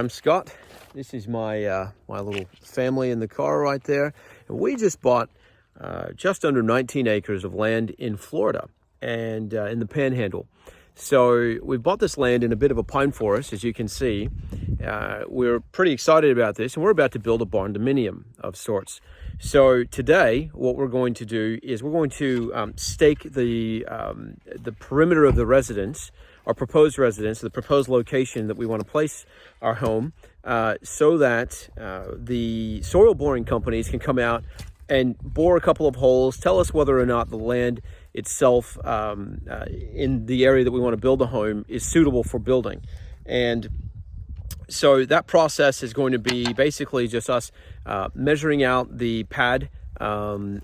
I'm Scott. This is my my little family in the car right there. And we just bought just under 19 acres of land in Florida and in the Panhandle. So we bought this land in a bit of a pine forest, as you can see. We're pretty excited about this, and we're about to build a barndominium of sorts. So today, what we're going to do is we're going to stake the perimeter of the residence, our proposed residence, the proposed location that we want to place our home, so that the soil boring companies can come out and bore a couple of holes, tell us whether or not the land itself in the area that we want to build a home is suitable for building. And so that process is going to be basically just us measuring out the pad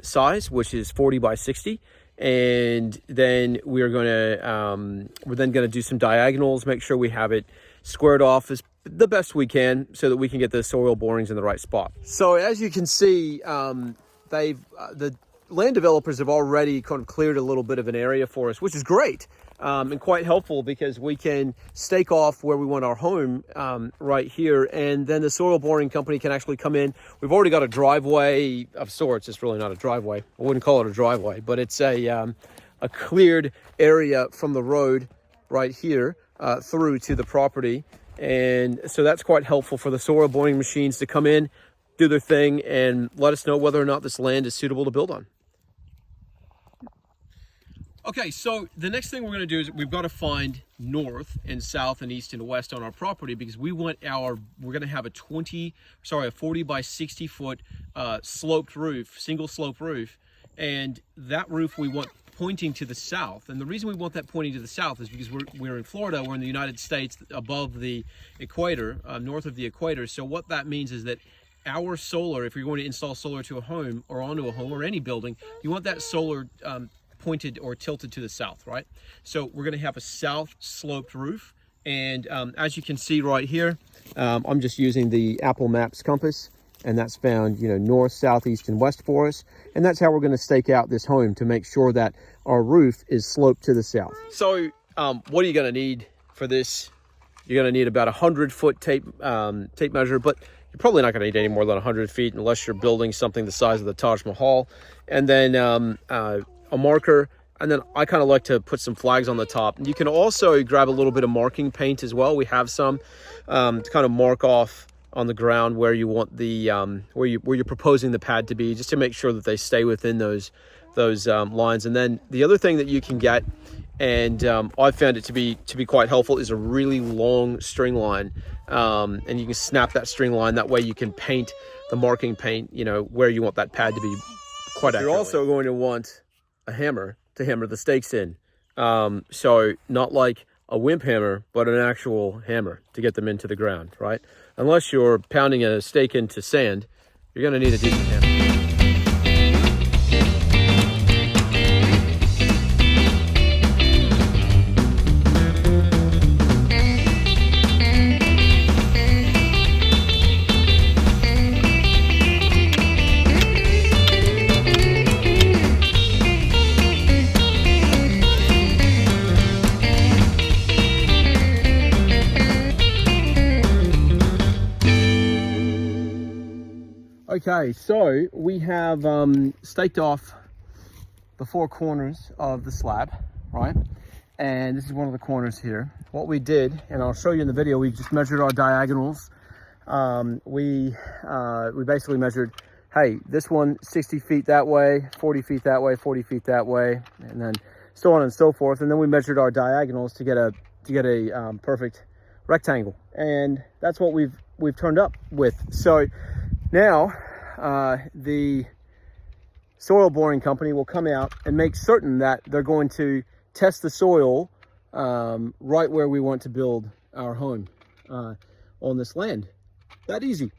size, which is 40 by 60. And then we're then going to do some diagonals, make sure we have it squared off as the best we can so that we can get the soil borings in the right spot. So as you can see, the land developers have already kind of cleared a little bit of an area for us, which is great and quite helpful because we can stake off where we want our home right here, and then the soil boring company can actually come in. We've already got a driveway of sorts. It's really not a driveway. I wouldn't call it a driveway, but it's a cleared area from the road right here through to the property. And so that's quite helpful for the soil boring machines to come in, do their thing, and let us know whether or not this land is suitable to build on. Okay, so the next thing we're going to do is we've got to find north and south and east and west on our property, because we're going to have a 40 by 60 foot sloped roof, single slope roof, and that roof we want pointing to the south. And the reason we want that pointing to the south is because we're in Florida, we're in the United States, above the equator, north of the equator. So what that means is that our solar, if you're going to install solar to a home or onto a home or any building, you want that solar pointed or tilted to the south, right? So we're going to have a south sloped roof. And as you can see right here, I'm just using the Apple Maps compass, and that's found, north, south, east, and west for us. And that's how we're going to stake out this home to make sure that our roof is sloped to the south. So what are you going to need for this? You're going to need about 100-foot tape measure, but you're probably not going to need any more than 100 feet unless you're building something the size of the Taj Mahal. And then a marker, and then I kind of like to put some flags on the top. You can also grab a little bit of marking paint as well. We have some to kind of mark off on the ground where you want the where you're proposing the pad to be, just to make sure that they stay within those lines. And then the other thing that you can get, and I found it to be quite helpful, is a really long string line, and you can snap that string line. That way you can paint the marking paint, where you want that pad to be quite accurately. You're also going to want a hammer to hammer the stakes in. So not like a wimp hammer, but an actual hammer to get them into the ground, right? Unless you're pounding a stake into sand, you're going to need a decent hammer. Okay, so we have staked off the four corners of the slab, right? And this is one of the corners here. What we did, and I'll show you in the video, we just measured our diagonals. We basically measured, hey, this one 60 feet that way, 40 feet that way, 40 feet that way, and then so on and so forth. And then we measured our diagonals to get a perfect rectangle, and that's what we've turned up with. So now the soil boring company will come out and make certain that they're going to test the soil right where we want to build our home on this land. That easy.